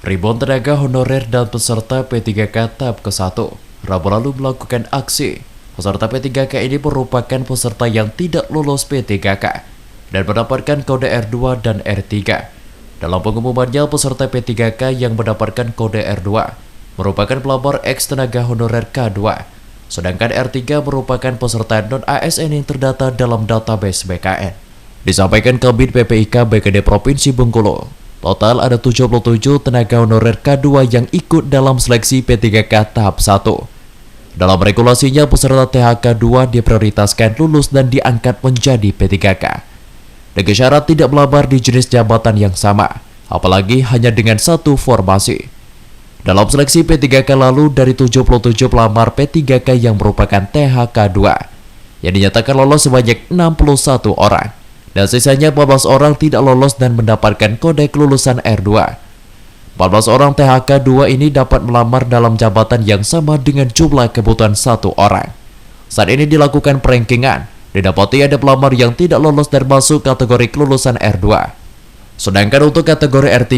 Ribuan tenaga honorer dan peserta P3K tahap ke-1 Rabu lalu melakukan aksi. Peserta P3K ini merupakan peserta yang tidak lolos P3K dan mendapatkan kode R2 dan R3. Dalam pengumumannya, peserta P3K yang mendapatkan kode R2 merupakan pelamar ex tenaga honorer K2, sedangkan R3 merupakan peserta non-ASN yang terdata dalam database BKN. Disampaikan Kabid PPIK BKD Provinsi Bengkulu, total ada 77 tenaga honorer K2 yang ikut dalam seleksi P3K tahap 1. Dalam regulasinya, peserta THK2 diprioritaskan lulus dan diangkat menjadi P3K. Dengan syarat tidak melamar di jenis jabatan yang sama, apalagi hanya dengan satu formasi. Dalam seleksi P3K lalu, dari 77 pelamar P3K yang merupakan THK2, yang dinyatakan lolos sebanyak 61 orang. Dan sisanya 14 orang tidak lolos dan mendapatkan kode kelulusan R2. 14 orang THK2 ini dapat melamar dalam jabatan yang sama dengan jumlah kebutuhan satu orang. Saat ini dilakukan perankingan, didapati ada pelamar yang tidak lolos dan masuk kategori kelulusan R2. Sedangkan untuk kategori R3,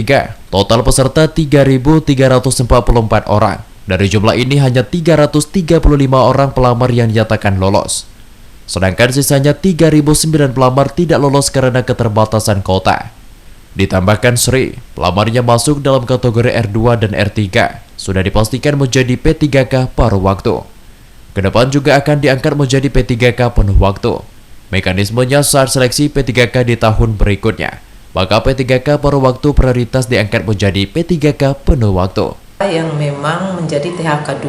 total peserta 3.344 orang. Dari jumlah ini hanya 335 orang pelamar yang dinyatakan lolos. Sedangkan sisanya 3.009 pelamar tidak lolos karena keterbatasan kota. Ditambahkan Sri, pelamarnya masuk dalam kategori R2 dan R3, sudah dipastikan menjadi P3K paruh waktu. Kedepan juga akan diangkat menjadi P3K penuh waktu. Mekanismenya saat seleksi P3K di tahun berikutnya, maka P3K paruh waktu prioritas diangkat menjadi P3K penuh waktu. Yang memang menjadi THK2,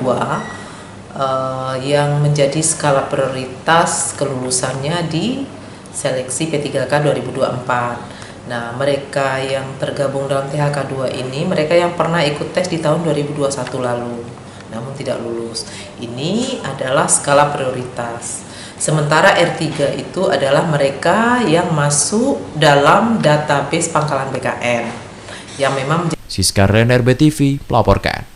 yang menjadi skala prioritas kelulusannya di seleksi P3K 2024. Nah, mereka yang tergabung dalam THK2 ini, mereka yang pernah ikut tes di tahun 2021 lalu, namun tidak lulus. Ini adalah skala prioritas. Sementara R3 itu adalah mereka yang masuk dalam database pangkalan BKN, yang memang Siska Ren, RBTV, melaporkan.